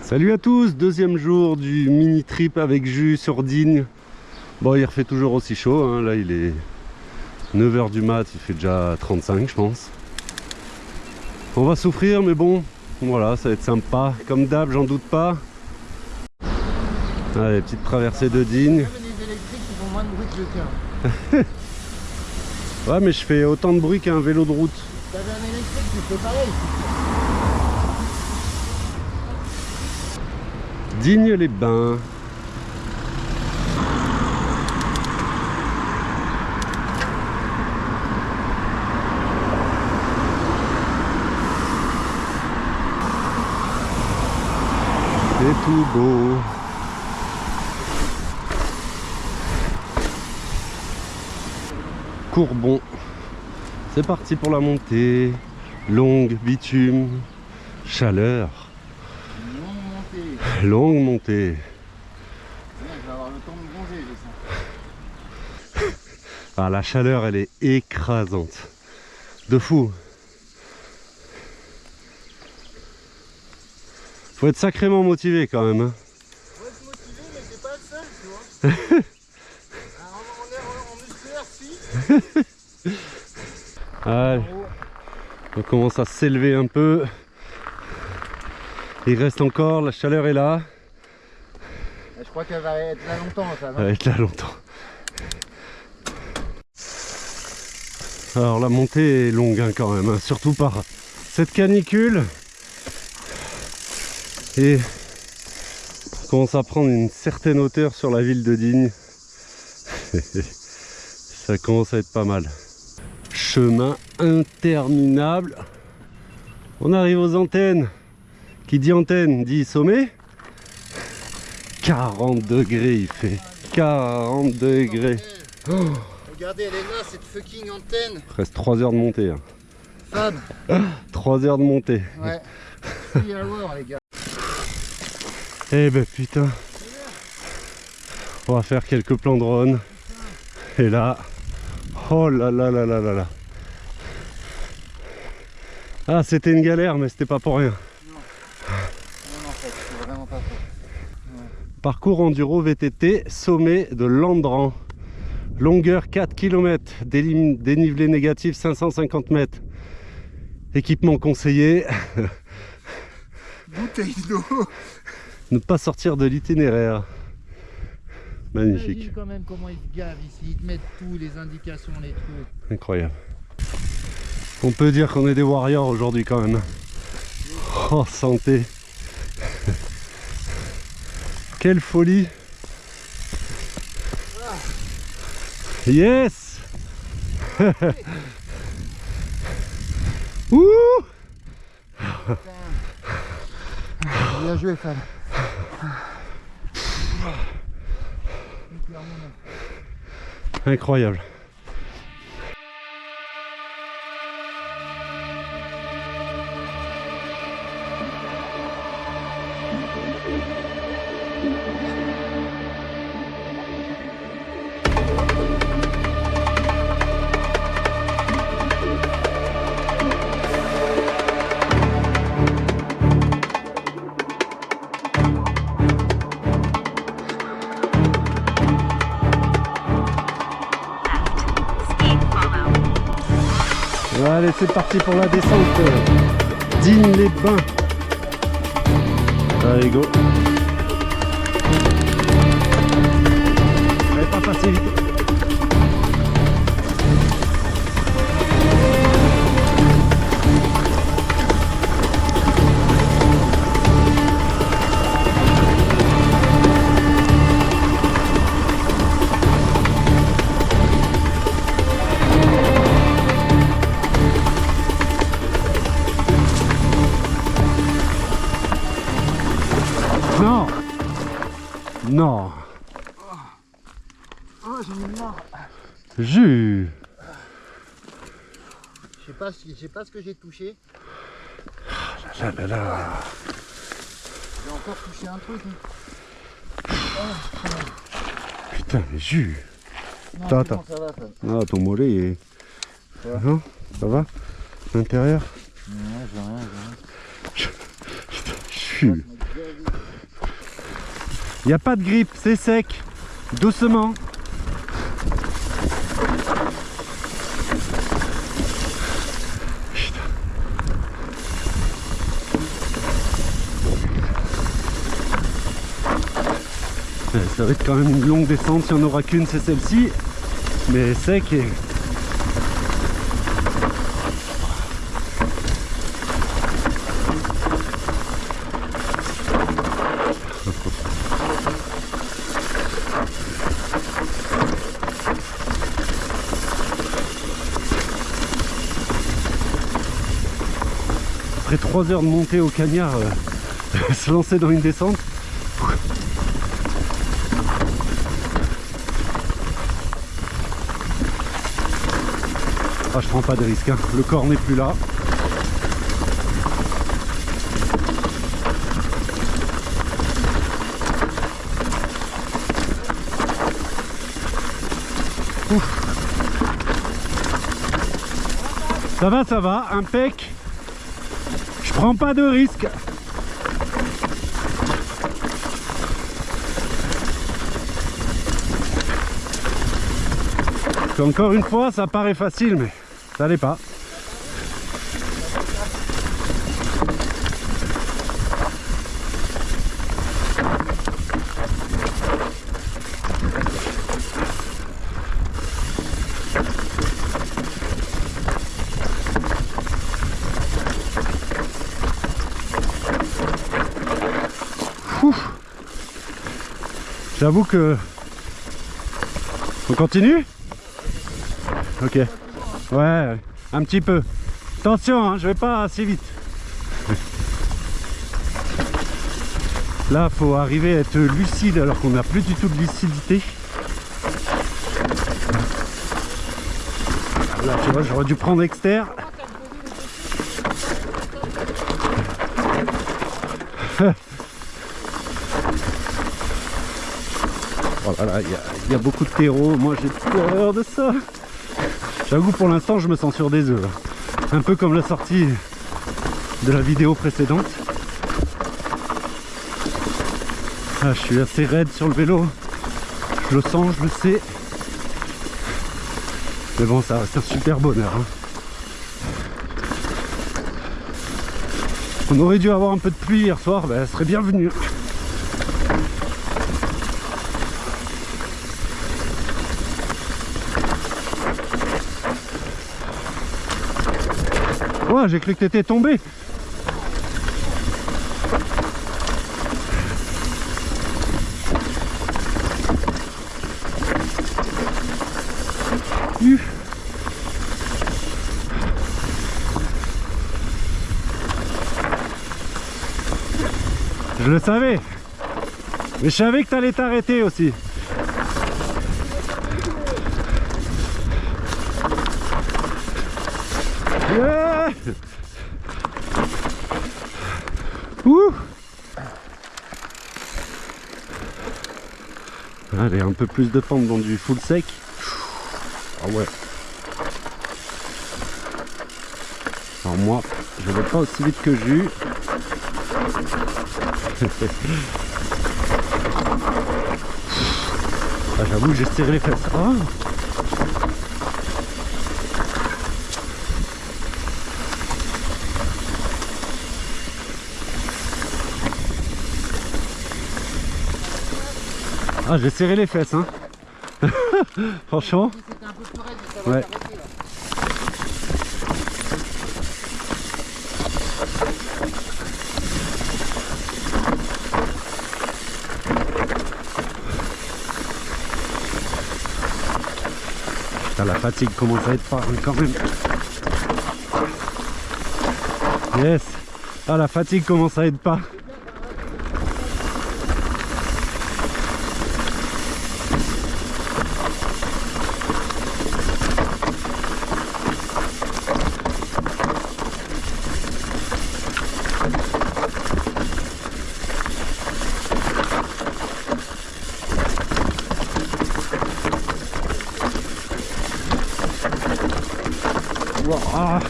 Salut à tous, deuxième jour du mini trip avec Jus sur Digne. Bon, il refait toujours aussi chaud, hein. Là il est 9 h du mat, il fait déjà 35 je pense. On va souffrir mais bon, voilà, ça va être sympa. Comme d'hab, j'en doute pas. Allez, petite traversée de Digne. Les électriques qui font moins de bruit que le tien. Ouais, mais je fais autant de bruit qu'un vélo de route. T'avais un électrique qui fait pareil. Digne-les-Bains. C'est tout beau. Courbon. C'est parti pour la montée. Longue, bitume, chaleur. Longue montée. Je vais avoir le temps de bronzer, je sens. Ah, la chaleur, elle est écrasante. De fou. Faut être sacrément motivé quand même. Hein. Faut être motivé, mais c'est pas le seul, tu vois. Alors, on est en musculaire, si. Allez. On commence à s'élever un peu. Il reste encore, la chaleur est là. Je crois qu'elle va être là longtemps, ça, non? Elle va être là longtemps. Alors la montée est longue hein, quand même, hein, surtout par cette canicule. Et on commence à prendre une certaine hauteur sur la ville de Digne. Ça commence à être pas mal. Chemin interminable. On arrive aux antennes. Qui dit antenne dit sommet. 40 degrés il fait. 40 degrés. Oh. Regardez, elle est là, cette fucking antenne. Presque 3 heures de montée. Hein. Fab. 3 heures de montée. Ouais. Il va voir, les gars. Eh ben putain. On va faire quelques plans de drone. Et là. Oh là là là là là là. Ah, c'était une galère, mais c'était pas pour rien. Non, en fait, c'est vraiment pas faux. Ouais. Parcours enduro VTT, sommet de Landran. Longueur 4 km, dénivelé négatif 550 mètres. Équipement conseillé. Bouteille d'eau. Ne pas sortir de l'itinéraire. Magnifique. Imagine quand même comment ils se gavent ici. Ils te mettent tout, les indications, les trucs. Incroyable. On peut dire qu'on est des warriors aujourd'hui quand même. Oh, santé. Quelle folie. Yes. Ouh. Bien joué, Fab. Incroyable. Allez, c'est parti pour la descente. Digne-les-Bains. Allez, go. Allez, pas passer vite. Non. Non. Oh, j'en ai marre. Jus. Je sais pas ce que j'ai touché. Là, là, là. J'ai encore touché un truc. Putain, mais Jus. Non, Attends, c'est bon, attends. ça va, ça. Ah, ton mollet est... Ça va. Non, ça va? L'intérieur? Ouais, j'ai rien, j'ai rien. Jus. Il n'y a pas de grippe, c'est sec. Doucement. Putain. Ça va être quand même une longue descente. Si on n'aura qu'une, c'est celle-ci. Mais sec et... Après 3 heures de montée au cagnard, se lancer dans une descente. Ah, je prends pas de risque, hein. Le corps n'est plus là. Ouf. Ça va, impec. Je prends pas de risque. Encore une fois, ça paraît facile, mais ça l'est pas. J'avoue que... On continue? Ok. Ouais, un petit peu. Attention, hein, je vais pas assez vite. Là, faut arriver à être lucide alors qu'on n'a plus du tout de lucidité. Là, tu vois, j'aurais dû prendre externe. Voilà, il y a beaucoup de terreau. Moi, j'ai peur de ça. J'avoue, pour l'instant, je me sens sur des œufs. Un peu comme la sortie de la vidéo précédente. Ah, je suis assez raide sur le vélo. Je le sens, je le sais. Mais bon, ça reste un super bonheur. Hein. On aurait dû avoir un peu de pluie hier soir, ben, elle serait bienvenue. Ouais, j'ai cru que t'étais tombé. Je le savais. Mais je savais que t'allais t'arrêter aussi. Yeah. Ouh. Allez, un peu plus de pente dans du full sec. Ah ouais. Alors moi, je vais pas aussi vite que Jus. Ah, j'avoue, j'ai serré les fesses. Oh. Ah, j'ai serré les fesses, hein. Franchement. Ouais. Putain, la fatigue commence à être pas quand même. Yes. Ah, la fatigue commence à être pas. Ah.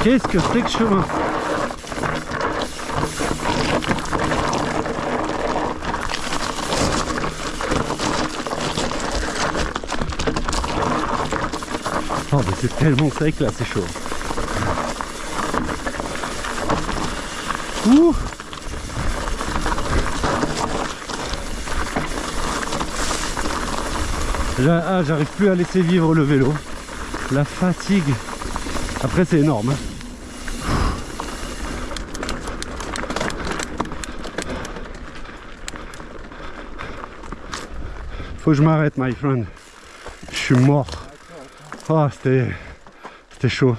Qu'est-ce que c'est que chemin? Oh mais c'est tellement sec là, c'est chaud. Ouh. J'arrive plus à laisser vivre le vélo. La fatigue. Après c'est énorme. Hein. Faut que je m'arrête, my friend. Je suis mort. Oh, c'était chaud.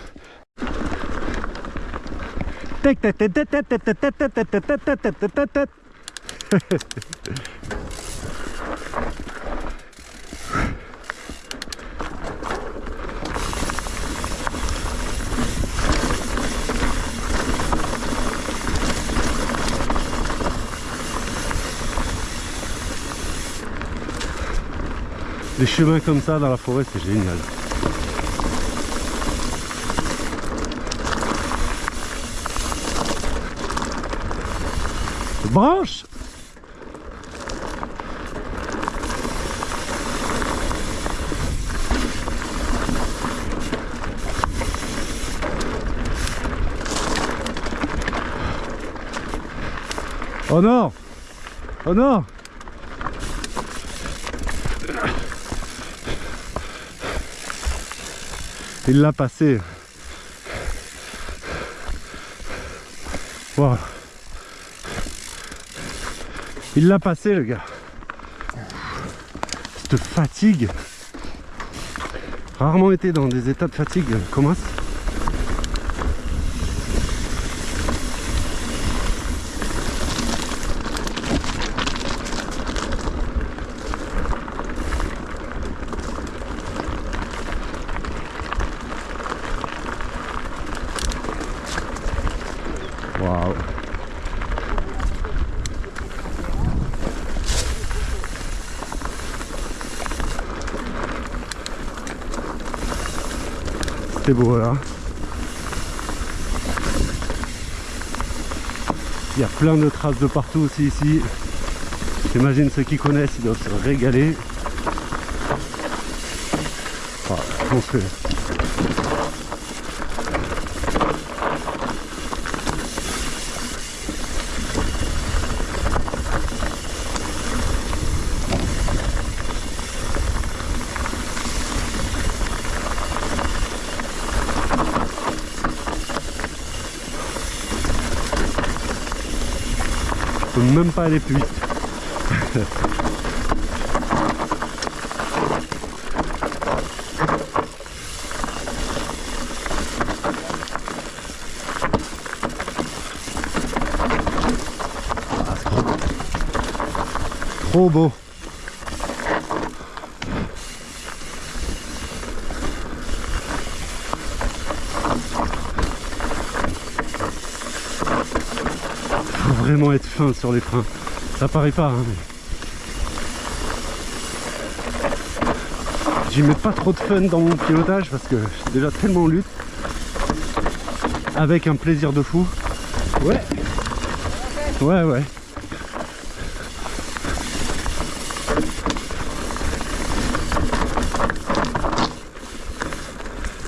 Les chemins comme ça dans la forêt, c'est génial. Branche! Oh non! Oh non! Il l'a passé. Wow. Il l'a passé, le gars. Cette fatigue. Rarement été dans des états de fatigue comme ça. Waouh. C'était beau là. Il y a plein de traces de partout aussi ici. J'imagine ceux qui connaissent, ils doivent se régaler. Voilà, on se fait. Je peux même pas aller plus vite. Trop beau. Faut vraiment être fin sur les freins. Ça paraît pas, hein, mais... J'y mets pas trop de fun dans mon pilotage parce que je suis déjà tellement en lutte. Avec un plaisir de fou. Ouais. Ouais, ouais.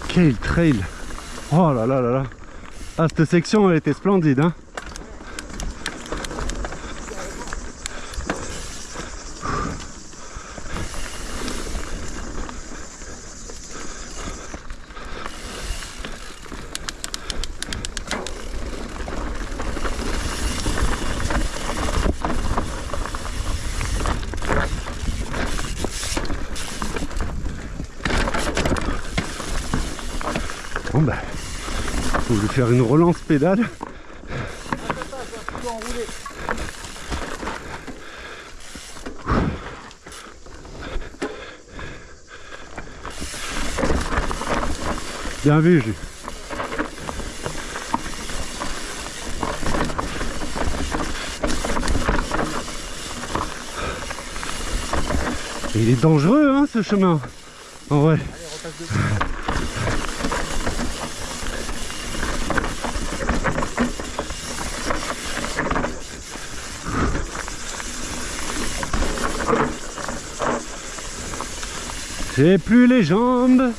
Quel trail. Oh là là là là. Ah, cette section elle était splendide, hein. Bon bah, faut lui faire une relance pédale. Bien vu, Jules. Et il est dangereux, hein, ce chemin. En vrai. J'ai plus les jambes.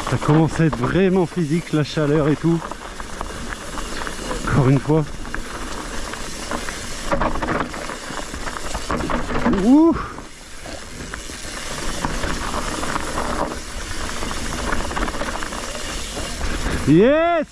Ça commence à être vraiment physique, la chaleur et tout. Encore une fois. Ouh! Yes!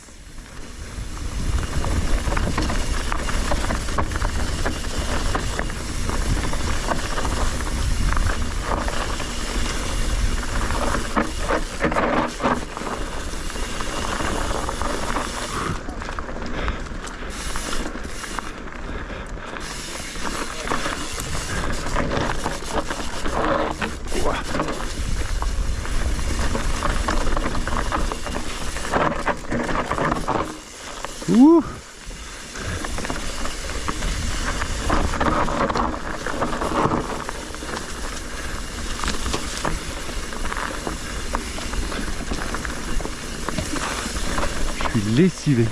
Ouh! Je suis lessivé.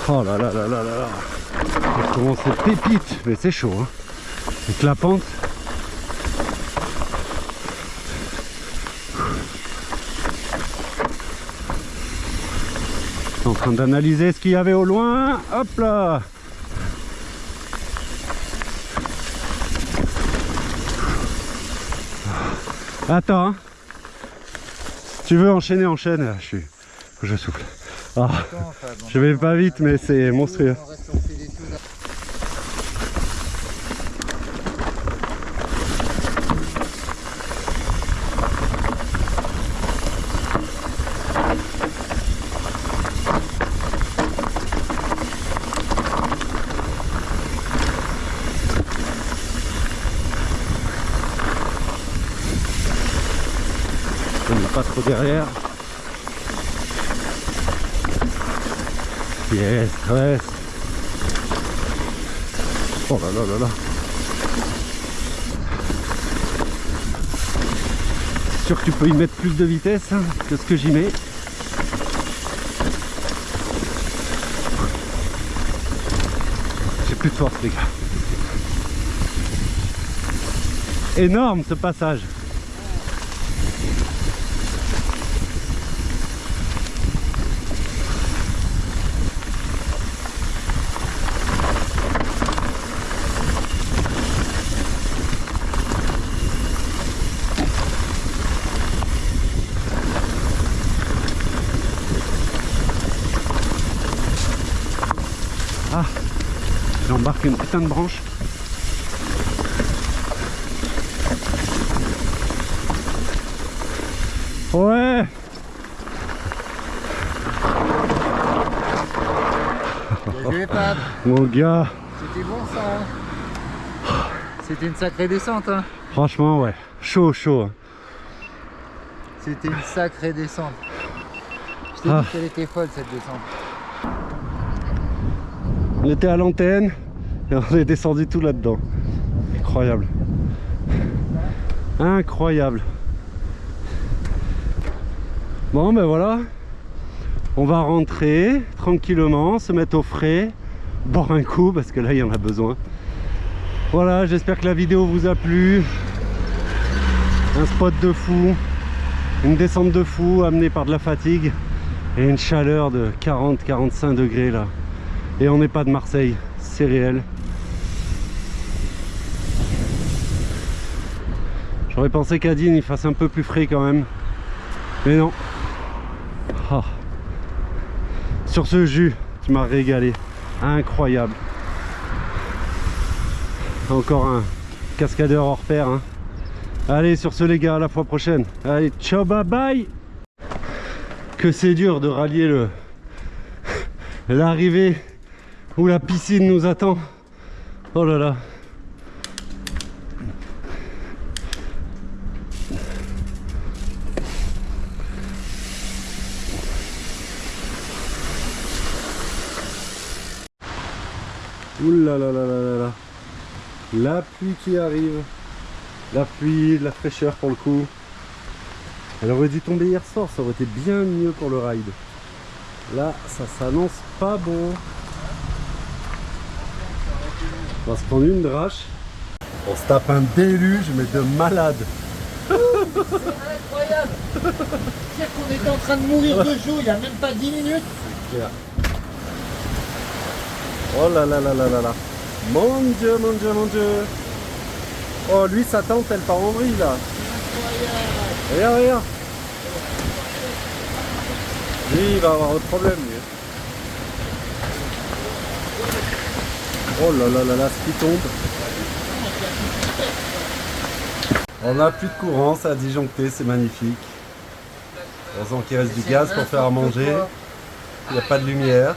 Oh là là là là là là. Comment c'est pépite. Mais c'est chaud hein. Avec la pente. En train d'analyser ce qu'il y avait au loin. Hop là. Attends hein. Si tu veux enchaîner, enchaîne. Je souffle. Ah, je vais pas vite mais c'est monstrueux. On n'est pas trop derrière. Yes, reste. Oh là là là là. C'est sûr que tu peux y mettre plus de vitesse hein, que ce que j'y mets. J'ai plus de force les gars. Énorme ce passage. Ah, j'ai embarqué une putain de branche. Ouais. Bien joué, Pat. Mon gars. C'était bon ça. Hein. C'était une sacrée descente. Hein. Franchement, ouais. Chaud, chaud. Hein. C'était une sacrée descente. Je t'ai dit qu'elle était folle cette descente. On était à l'antenne et on est descendu tout là-dedans. Incroyable. Incroyable. Bon ben voilà. On va rentrer tranquillement, se mettre au frais, boire un coup parce que là il y en a besoin. Voilà, j'espère que la vidéo vous a plu. Un spot de fou, une descente de fou amenée par de la fatigue et une chaleur de 40-45 degrés là. Et on n'est pas de Marseille, c'est réel. J'aurais pensé qu'à Digne il fasse un peu plus frais quand même. Mais non. Oh. Sur ce jus, tu m'as régalé. Incroyable. Encore un cascadeur hors pair. Hein. Allez, sur ce les gars, à la fois prochaine. Allez, ciao, bye bye. Que c'est dur de rallier l'arrivée où la piscine nous attend. Oh là là. Ouh là là là là là là. La pluie qui arrive. La pluie, la fraîcheur pour le coup. Elle aurait dû tomber hier soir, ça aurait été bien mieux pour le ride. Là, ça s'annonce pas bon. On va se prendre une drache. On se tape un déluge, mais de malade. C'est incroyable. C'est qu'on était en train de mourir de chaud il n'y a même pas 10 minutes. Oh là là là là là là. Mon Dieu, mon Dieu, mon Dieu. Oh, lui, sa tente, elle part en vrille là. Regarde, regarde. Lui, il va avoir autre problème. Lui. Oh là là là là, ce qui tombe. On n'a plus de courant, ça a disjoncté, c'est magnifique. Heureusement qu'il reste du gaz pour faire à manger. Il n'y a pas de lumière.